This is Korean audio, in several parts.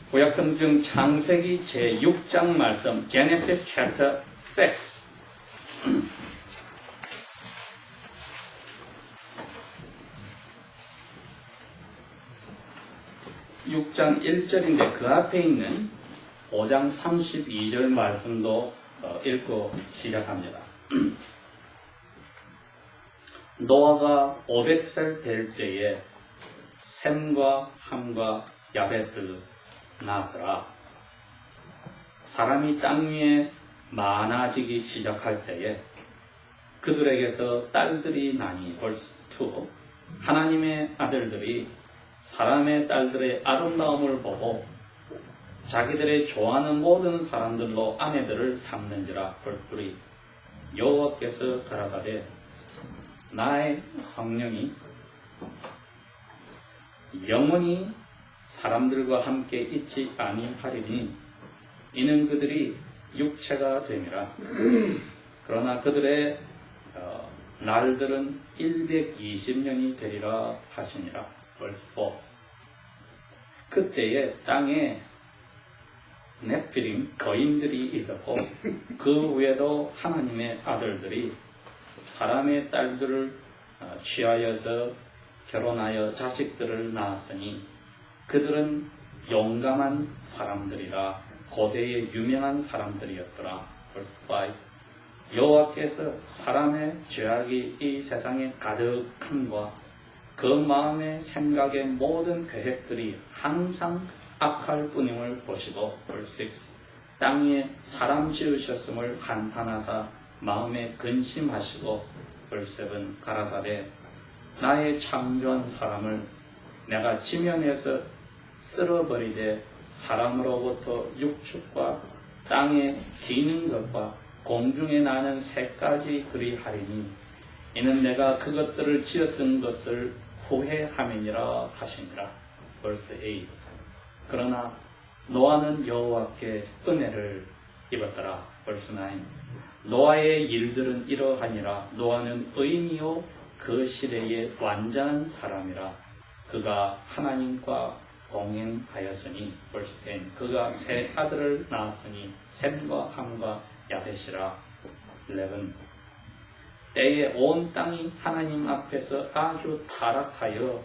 구약성경 창세기 제6장 말씀 Genesis chapter 6. (6장 1절인데) 그 앞에 있는 5장 32절 말씀도 읽고 시작합니다. 노아가 500살 될 때에 셈과 함과 야벳을 낳았더라. 사람이 땅 위에 많아지기 시작할 때에 그들에게서 딸들이 나니 verse 2. 하나님의 아들들이 사람의 딸들의 아름다움을 보고 자기들의 좋아하는 모든 사람들로 아내들을 삼는지라. verse 3. 여호와께서 가라사대 나의 성령이 영원히 사람들과 함께 있지 아니하리니 이는 그들이 육체가 됨이라. 그러나 그들의 날들은 120년이 되리라 하시니라. verse 4. 그때에 땅에 넵필림 거인들이 있었고 그 후에도 하나님의 아들들이 사람의 딸들을 취하여서 결혼하여 자식들을 낳았으니 그들은 용감한 사람들이라. 고대의 유명한 사람들이었더라. verse 5. 여호와께서 사람의 죄악이 이 세상에 가득함과 그 마음의 생각의 모든 계획들이 항상 악할 뿐임을 보시고 verse 6. 땅 위에 사람 지으셨음을 한탄하사 마음에 근심하시고 verse 7. 가라사대 나의 창조한 사람을 내가 지면에서 쓸어버리되 사람으로부터 육축과 땅에 기는 것과 공중에 나는 새까지 그리하리니 이는 내가 그것들을 지었던 것을 후회함이니라 하시니라. verse 8. 그러나 노아는 여호와께 은혜를 입었더라. verse 9. 노아의 일들은 이러하니라. 노아는 의인이요 그 시대에 완전한 사람이라. 그가 하나님과 동행하였으니 verse 10. 그가 세 아들을 낳았으니 셈과 함과 야벳이라. 11. 때에 온 땅이 하나님 앞에서 아주 타락하여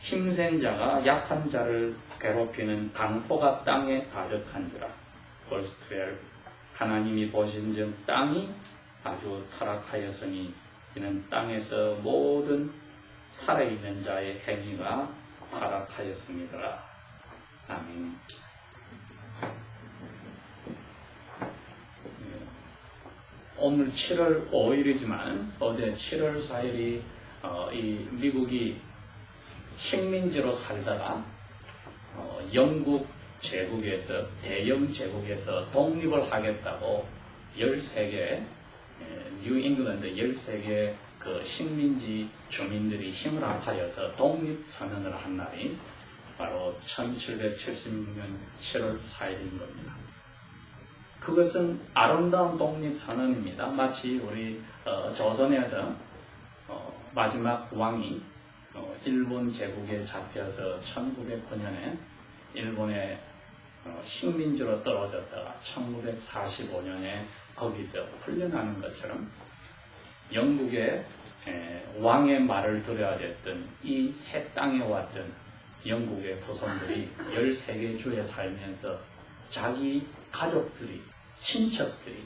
힘센 자가 약한 자를 괴롭히는 강포가 땅에 가득한지라. verse 12. 하나님이 보신즉 땅이 아주 타락하였으니 이는 땅에서 모든 살아있는 자의 행위가 타락하였습니다. 아멘. 오늘 7월 5일이지만 어제 7월 4일이 이 미국이 식민지로 살다가 영국 제국에서 대영 제국에서 독립을 하겠다고 13개 뉴 잉글랜드 13개 그 식민지 주민들이 힘을 합하여서 독립선언을 한 날이 바로 1776년 7월 4일인 겁니다. 그것은 아름다운 독립선언입니다. 마치 우리 조선에서 마지막 왕이 일본 제국에 잡혀서 1909년에 일본의 식민지로 떨어졌다가 1945년에 거기서 풀려나는 것처럼 영국의 왕의 말을 들어야 됐던 이 새 땅에 왔던 영국의 후손들이 13개 주에 살면서 자기 가족들이, 친척들이,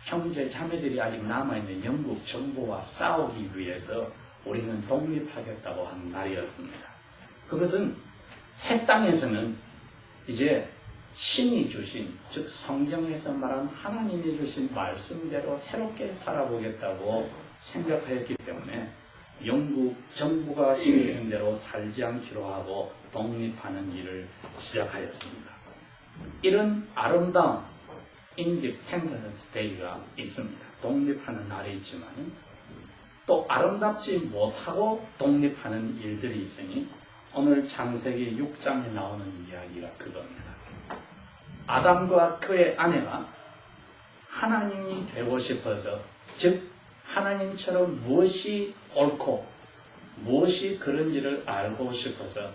형제 자매들이 아직 남아있는 영국 정부와 싸우기 위해서 우리는 독립하겠다고 한 날이었습니다. 그것은 새 땅에서는 이제 신이 주신, 즉 성경에서 말한 하나님이 주신 말씀대로 새롭게 살아보겠다고 생각하였기 때문에 영국 정부가 시키는 대로 살지 않기로 하고 독립하는 일을 시작하였습니다. 이런 아름다운 인디펜던스 데이가 있습니다. 독립하는 날이 있지만 또 아름답지 못하고 독립하는 일들이 있으니 오늘 창세기 6장에 나오는 이야기가 그겁니다. 아담과 그의 아내가 하나님이 되고 싶어서, 즉 하나님처럼 무엇이 옳고 무엇이 그런지를 알고 싶어서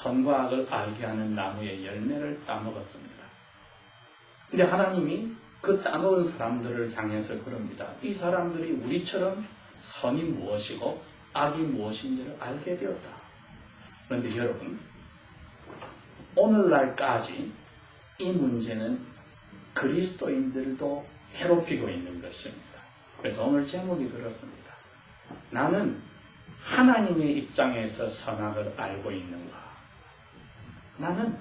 선과 악을 알게 하는 나무의 열매를 따먹었습니다. 근데 하나님이 그 따먹은 사람들을 향해서 그럽니다. 이 사람들이 우리처럼 선이 무엇이고 악이 무엇인지를 알게 되었다. 그런데 여러분, 오늘날까지 이 문제는 그리스도인들도 괴롭히고 있는 것입니다. 그래서 오늘 제목이 그렇습니다. 나는 하나님의 입장에서 선악을 알고 있는가? 나는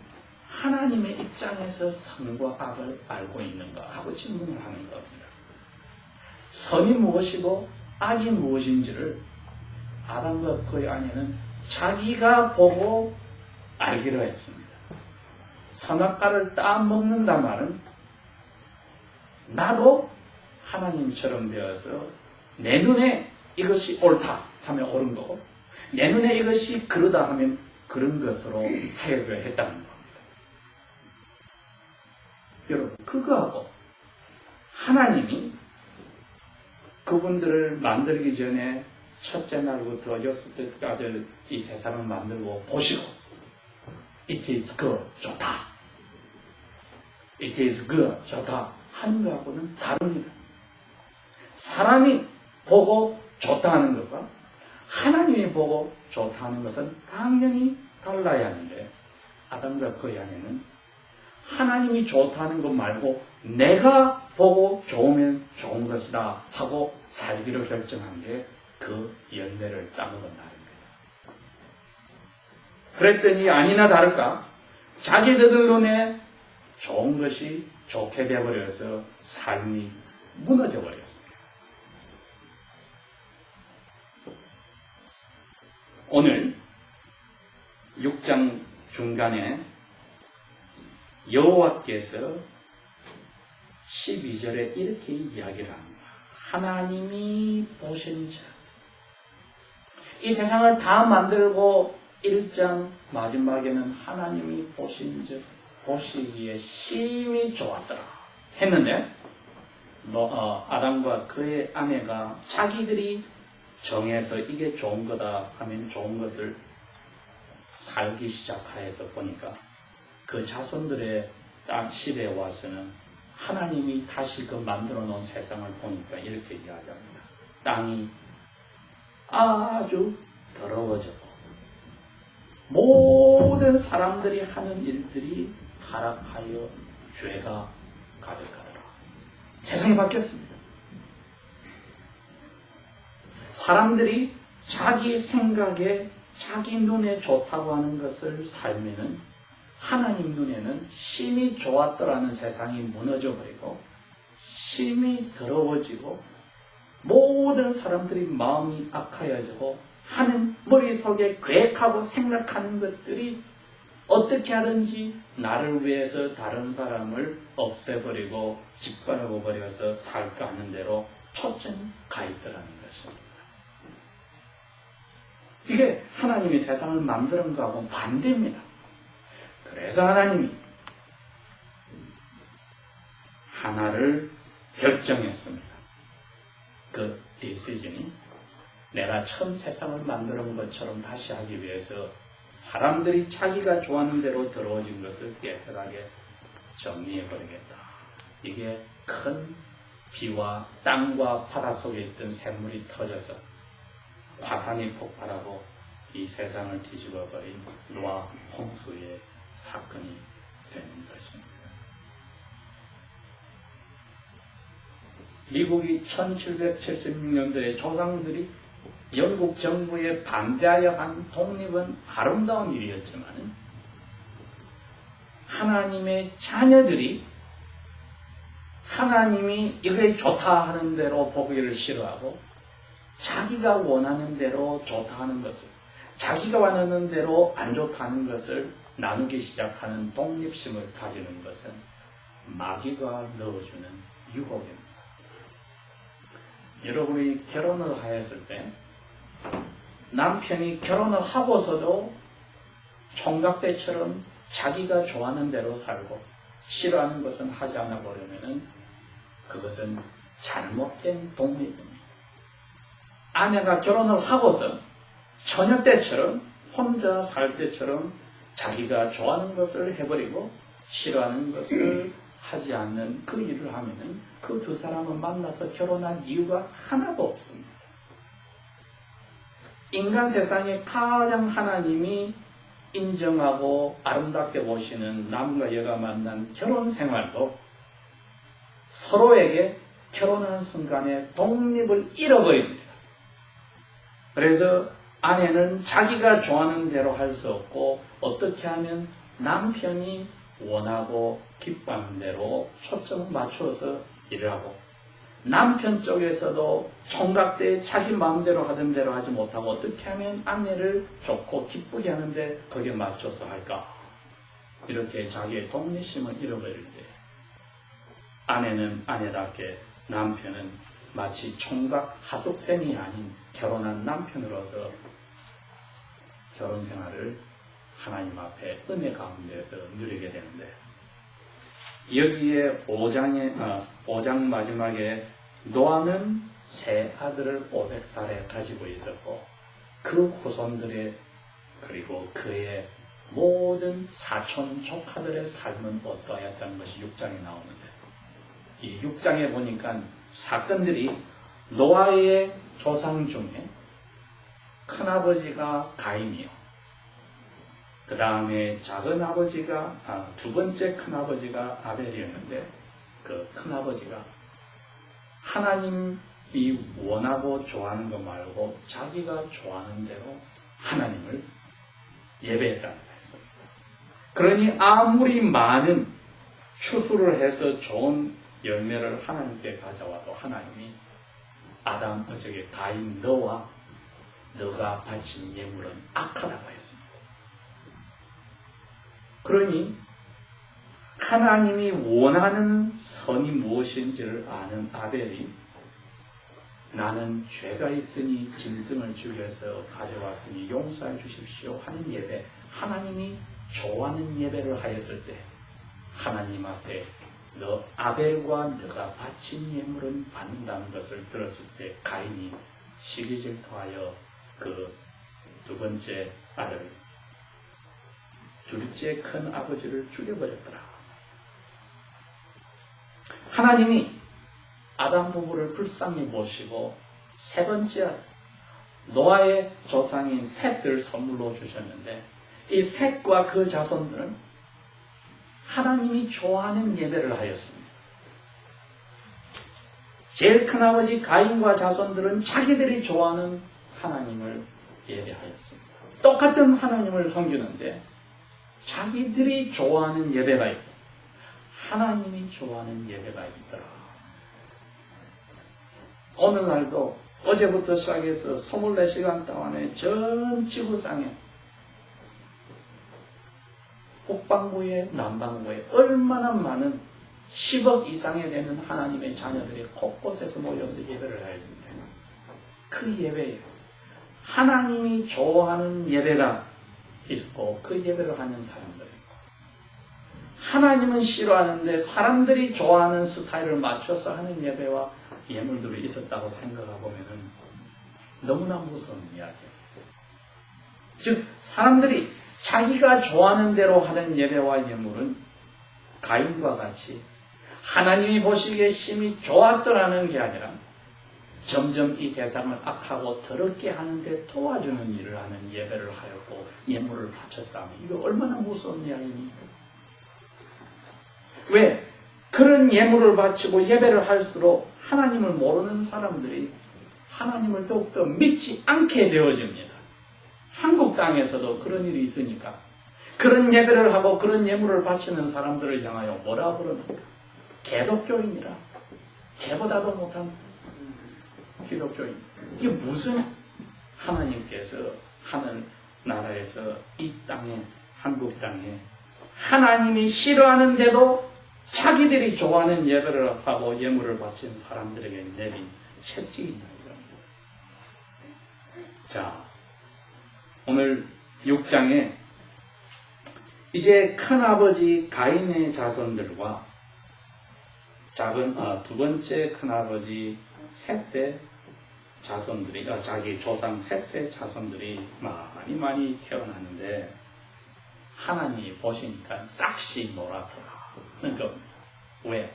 하나님의 입장에서 선과 악을 알고 있는가? 하고 질문을 하는 겁니다. 선이 무엇이고 악이 무엇인지를 아담과 그의 아내는 자기가 보고 알기로 했습니다. 선악과를 따먹는다 말은 나도 하나님처럼 되어서 내 눈에 이것이 옳다 하면 옳은 거고 내 눈에 이것이 그러다 하면 그런 것으로 해결을 했다는 겁니다. 여러분, 그거하고 하나님이 그분들을 만들기 전에 첫째 날부터 여섯 때까지 이 세상을 만들고 보시고 It is good, 좋다. It is good, 좋다 하는 것하고는 다릅니다. 사람이 보고 좋다 하는 것과 하나님이 보고 좋다 하는 것은 당연히 달라야 하는데 아담과 그의 아내는 하나님이 좋다는 것 말고 내가 보고 좋으면 좋은 것이다 하고 살기로 결정한 게 그 열매를 따먹은 날입니다. 그랬더니 아니나 다를까 자기들 눈에 좋은 것이 좋게 되어버려서 삶이 무너져 버렸습니다. 오늘 6장 중간에 여호와께서 12절에 이렇게 이야기를 합니다. 하나님이 보신 자. 이 세상을 다 만들고 1장 마지막에는 하나님이 보신 자, 보시기에 심히 좋았더라 했는데 아담과 그의 아내가 자기들이 정해서 이게 좋은 거다 하면 좋은 것을 살기 시작하여서 보니까 그 자손들의 땅 시대에 와서는 하나님이 다시 그 만들어 놓은 세상을 보니까 이렇게 이야기합니다. 땅이 아주 더러워졌고 모든 사람들이 하는 일들이 타락하여 죄가 가득하더라. 세상이 바뀌었습니다. 사람들이 자기 생각에 자기 눈에 좋다고 하는 것을 살면은 하나님 눈에는 심히 좋았더라는 세상이 무너져버리고 심히 더러워지고 모든 사람들이 마음이 악하여지고 하는 머릿속에 계획하고 생각하는 것들이 어떻게 하든지 나를 위해서 다른 사람을 없애버리고 짓밟아 버려서 살까 하는 대로 초점이 가 있더라는 것입니다. 이게 하나님이 세상을 만드는 거하고 반대입니다. 그래서 하나님이 하나를 결정했습니다. 그 디시전이 내가 처음 세상을 만드는 것처럼 다시 하기 위해서 사람들이 자기가 좋아하는 대로 더러워진 것을 깨끗하게 정리해버리겠다. 이게 큰 비와 땅과 바다 속에 있던 샘물이 터져서 화산이 폭발하고 이 세상을 뒤집어버린 노아 홍수의 사건이 되는 것입니다. 미국이 1776년도에 조상들이 영국 정부에 반대하여 한 독립은 아름다운 일이었지만 하나님의 자녀들이 하나님이 이게 좋다 하는 대로 보기를 싫어하고 자기가 원하는 대로 좋다 하는 것을 자기가 원하는 대로 안 좋다 하는 것을 나누기 시작하는 독립심을 가지는 것은 마귀가 넣어주는 유혹입니다. 여러분이 결혼을 하였을 때 남편이 결혼을 하고서도 총각대처럼 자기가 좋아하는 대로 살고 싫어하는 것은 하지 않아 버리면은 그것은 잘못된 독립입니다. 아내가 결혼을 하고서 처녀 때처럼 혼자 살 때처럼 자기가 좋아하는 것을 해버리고 싫어하는 것을 하지 않는 그 일을 하면은 그 두 사람은 만나서 결혼한 이유가 하나도 없습니다. 인간 세상에 가장 하나님이 인정하고 아름답게 보시는 남과 여가 만난 결혼 생활도 서로에게 결혼하는 순간에 독립을 잃어버립니다. 그래서 아내는 자기가 좋아하는 대로 할 수 없고 어떻게 하면 남편이 원하고 기뻐하는 대로 초점을 맞추어서 일을 하고 남편 쪽에서도 총각때 자기 마음대로 하던 대로 하지 못하고 어떻게 하면 아내를 좋고 기쁘게 하는데 거기에 맞춰서 할까? 이렇게 자기의 독립심을 잃어버릴 때 아내는 아내답게 남편은 마치 총각 하숙생이 아닌 결혼한 남편으로서 결혼 생활을 하나님 앞에 은혜 가운데서 누리게 되는데 여기에 5장 마지막에 노아는 세 아들을 500살에 가지고 있었고 그 후손들의 그리고 그의 모든 사촌 조카들의 삶은 어떠하였다는 것이 6장에 나오는데 이 6장에 보니까 사건들이 노아의 조상 중에 큰아버지가 가인이요. 그 다음에 작은 아버지가, 두 번째 큰아버지가 아벨이었는데, 그 큰아버지가 하나님이 원하고 좋아하는 것 말고 자기가 좋아하는 대로 하나님을 예배했다는 것입니다. 그러니 아무리 많은 추수를 해서 좋은 열매를 하나님께 가져와도 하나님이 아담, 가인 너와 너가 바친 예물은 악하다고 했습니다. 그러니 하나님이 원하는 선이 무엇인지를 아는 아벨이 나는 죄가 있으니 짐승을 죽여서 가져왔으니 용서해 주십시오 하는 예배, 하나님이 좋아하는 예배를 하였을 때 하나님 앞에 너 아벨과 너가 바친 예물은 받는다는 것을 들었을 때 가인이 시기질투하여 그 두 번째 아들 둘째 큰 아버지를 죽여버렸더라. 하나님이 아담 부부를 불쌍히 보시고 세 번째 노아의 조상인 셋을 선물로 주셨는데 이 셋과 그 자손들은 하나님이 좋아하는 예배를 하였습니다. 제일 큰 아버지 가인과 자손들은 자기들이 좋아하는 하나님을 예배하였습니다. 똑같은 하나님을 섬기는데 자기들이 좋아하는 예배가 있고 하나님이 좋아하는 예배가 있더라. 오늘날도 어제부터 시작해서 24시간 동안에 전 지구상에 북반구에 남반구에 얼마나 많은 10억 이상에 되는 하나님의 자녀들이 곳곳에서 모여서 예배를 해야 됩니다. 그 예배예요. 하나님이 좋아하는 예배가 있고 그 예배를 하는 사람들이 있고 하나님은 싫어하는데 사람들이 좋아하는 스타일을 맞춰서 하는 예배와 예물들이 있었다고 생각해보면 너무나 무서운 이야기예요. 즉 사람들이 자기가 좋아하는 대로 하는 예배와 예물은 가인과 같이 하나님이 보시기에 심히 좋았더라는 게 아니라 점점 이 세상을 악하고 더럽게 하는데 도와주는 일을 하는 예배를 하였고 예물을 바쳤다면 이거 얼마나 무서운 이야기입니까? 왜? 그런 예물을 바치고 예배를 할수록 하나님을 모르는 사람들이 하나님을 더욱더 믿지 않게 되어집니다. 한국 땅에서도 그런 일이 있으니까 그런 예배를 하고 그런 예물을 바치는 사람들을 향하여 뭐라 그럽니까? 개독교인이라. 개보다도 못한 기독교인. 이게 무슨 하나님께서 하는 나라에서 이 땅에 한국 땅에 하나님이 싫어하는데도 자기들이 좋아하는 예배를 하고 예물을 바친 사람들에게 내린 채찍이냐 이겁니다. 자, 오늘 6장에 이제 큰아버지 가인의 자손들과 두 번째 큰아버지 셋의 자손들이 자기 조상 셋의 자손들이 많이 태어났는데 하나님이 보시니까 싹시 놀았더라. 그러니까 왜?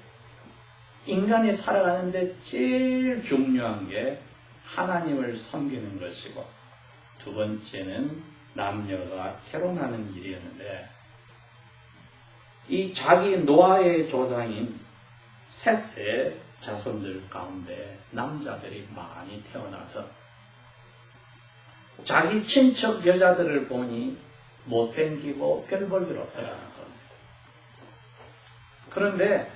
인간이 살아가는데 제일 중요한 게 하나님을 섬기는 것이고, 두 번째는 남녀가 결혼하는 일이었는데, 이 자기 노아의 조상인 셋의 자손들 가운데 남자들이 많이 태어나서 자기 친척 여자들을 보니 못생기고 별 볼 일 없다는 겁니다. 그런데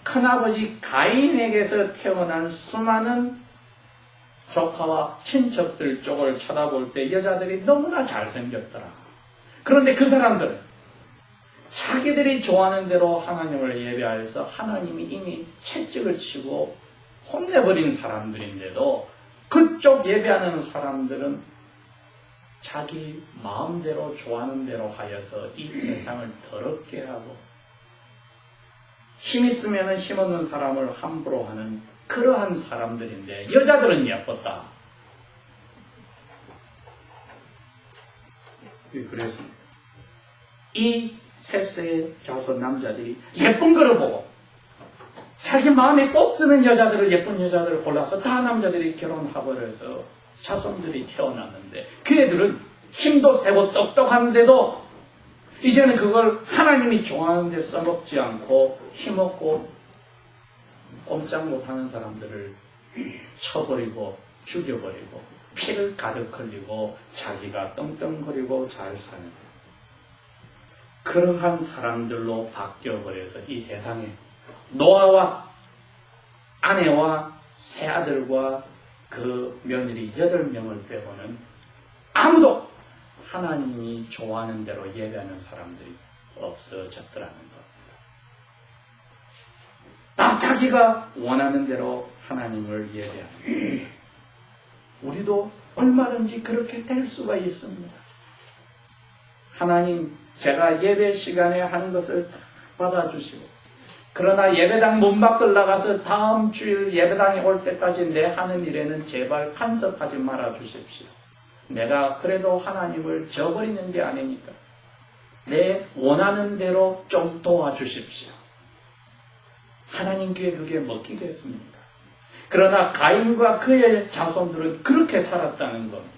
큰아버지 가인에게서 태어난 수많은 조카와 친척들 쪽을 쳐다볼 때 여자들이 너무나 잘생겼더라. 그런데 그 사람들은 자기들이 좋아하는 대로 하나님을 예배하여서 하나님이 이미 채찍을 치고 혼내버린 사람들인데도 그쪽 예배하는 사람들은 자기 마음대로 좋아하는 대로 하여서 이 세상을 더럽게 하고 힘 있으면 힘없는 사람을 함부로 하는 그러한 사람들인데 여자들은 예뻤다. 그랬습니다. 이 셋의 자손 남자들이 예쁜 거를 보고 자기 마음에 꼭 드는 여자들을, 예쁜 여자들을 골라서 다 남자들이 결혼하고 그래서 자손들이 태어났는데 그 애들은 힘도 세고 똑똑한데도 이제는 그걸 하나님이 좋아하는 데 써먹지 않고 힘없고 꼼짝 못하는 사람들을 쳐버리고 죽여버리고 피를 가득 흘리고 자기가 떵떵거리고 잘 사는 그러한 사람들로 바뀌어버려서 이 세상에 노아와 아내와 세 아들과 그 며느리 8명을 빼고는 아무도 하나님이 좋아하는 대로 예배하는 사람들이 없어졌더라는 것. 다 자기가 원하는 대로 하나님을 예배합니다. 우리도 얼마든지 그렇게 될 수가 있습니다. 하나님, 제가 예배 시간에 하는 것을 받아주시고, 그러나 예배당 문 밖을 나가서 다음 주일 예배당에 올 때까지 내 하는 일에는 제발 간섭하지 말아 주십시오. 내가 그래도 하나님을 저버리는 게 아니니까 내 원하는 대로 좀 도와주십시오. 하나님께 그게 먹히겠습니까? 그러나 가인과 그의 자손들은 그렇게 살았다는 겁니다.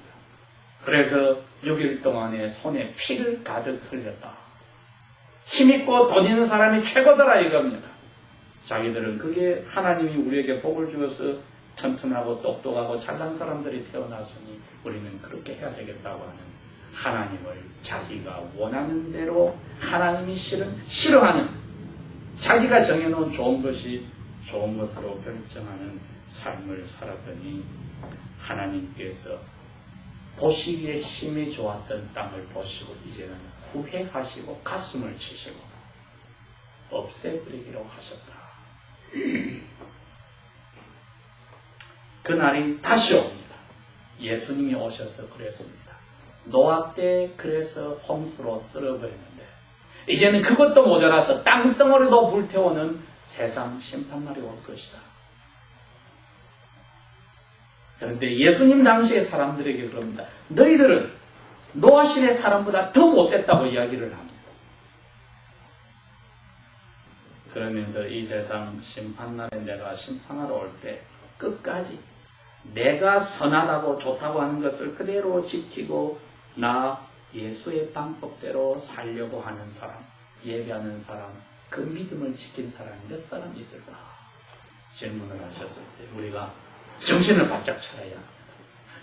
그래서 6일 동안에 손에 피를 가득 흘렸다. 힘있고 돈 있는 사람이 최고더라 이겁니다. 자기들은 그게 하나님이 우리에게 복을 주어서 튼튼하고 똑똑하고 잘난 사람들이 태어났으니 우리는 그렇게 해야 되겠다고 하는 하나님을 자기가 원하는 대로 하나님이 싫어하는 자기가 정해놓은 좋은 것이 좋은 것으로 결정하는 삶을 살았더니 하나님께서 보시기에 심히 좋았던 땅을 보시고 이제는 후회하시고 가슴을 치시고 없애버리기로 하셨다. 그날이 다시 옵니다. 예수님이 오셔서 그랬습니다. 노아 때 그래서 홍수로 쓸어버렸는데 이제는 그것도 모자라서 땅덩어리도 불태우는 세상 심판날이 올 것이다. 그런데 예수님 당시의 사람들에게 그럽니다. 너희들은 노아 시대 사람보다 더 못됐다고 이야기를 합니다. 그러면서 이 세상 심판날에 내가 심판하러 올 때 끝까지 내가 선하다고 좋다고 하는 것을 그대로 지키고 나 예수의 방법대로 살려고 하는 사람, 예배하는 사람, 그 믿음을 지킨 사람이 몇 사람 있을까? 질문을 하셨을 때 우리가 정신을 바짝 차려야 합니다.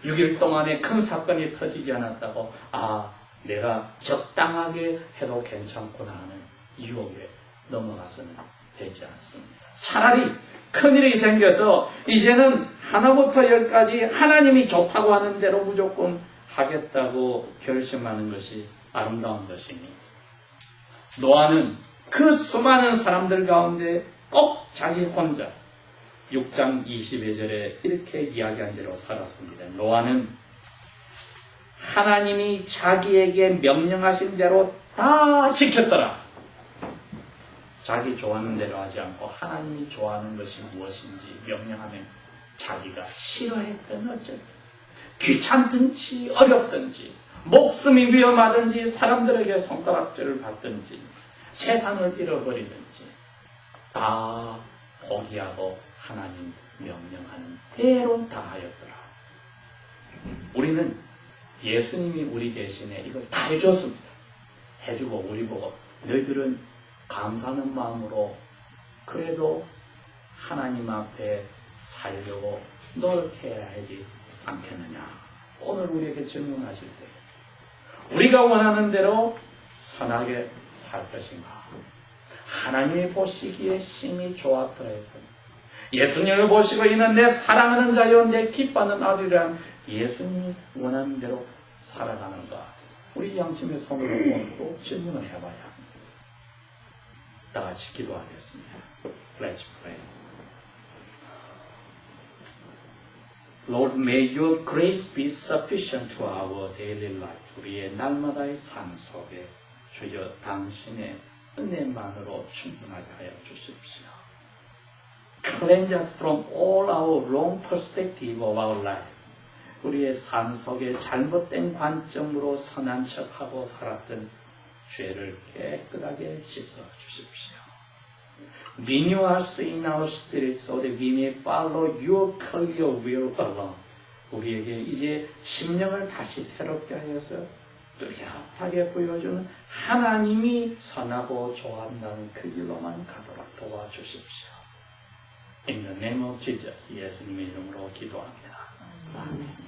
6일 동안에 큰 사건이 터지지 않았다고 내가 적당하게 해도 괜찮구나 하는 유혹에 넘어가서는 되지 않습니다. 차라리 큰일이 생겨서 이제는 하나부터 열까지 하나님이 좋다고 하는 대로 무조건 하겠다고 결심하는 것이 아름다운 것입니다. 노아는 그 수많은 사람들 가운데 꼭 자기 혼자 6장 22절에 이렇게 이야기한 대로 살았습니다. 노아는 하나님이 자기에게 명령하신 대로 다 지켰더라. 자기 좋아하는 대로 하지 않고 하나님이 좋아하는 것이 무엇인지 명령하면 자기가 싫어했든 어쨌든 귀찮든지 어렵든지 목숨이 위험하든지 사람들에게 손가락질을 받든지 재산을 잃어버리든지 다 포기하고 하나님 명령하는 대로 다 하였더라. 우리는 예수님이 우리 대신에 이걸 다 해줬습니다. 해주고 우리 보고 너희들은 감사하는 마음으로 그래도 하나님 앞에 살려고 노력해야 하지 않겠느냐. 오늘 우리에게 질문하실 때 우리가 원하는 대로 선하게 살 것인가? 하나님이 보시기에 심히 좋았더랬던 예수님을 보시고 이는 내 사랑하는 자여 내 기뻐하는 아들이란 예수님이 원하는 대로 살아가는가? 우리 양심의 손으로 오늘도 질문을 해봐야 합니다. 다 같이 기도하겠습니다. Let's pray. Lord, may your grace be sufficient to our daily life. 우리의 날마다의 삶 속에 주여 당신의 은혜만으로 충분하게 하여 주십시오. Cleanse us from all our wrong perspective of our life. 우리의 삶 속에 잘못된 관점으로 선한 척하고 살았던 죄를 깨끗하게 씻어 주십시오. Renew us in our spirit so that we may follow your clear will alone. 우리에게 이제 심령을 다시 새롭게 하여서 뚜렷하게 보여주는 하나님이 선하고 좋아한다는 그 길로만 가도록 도와주십시오. In the name of Jesus, 예수님의 이름으로 기도합니다. 아멘.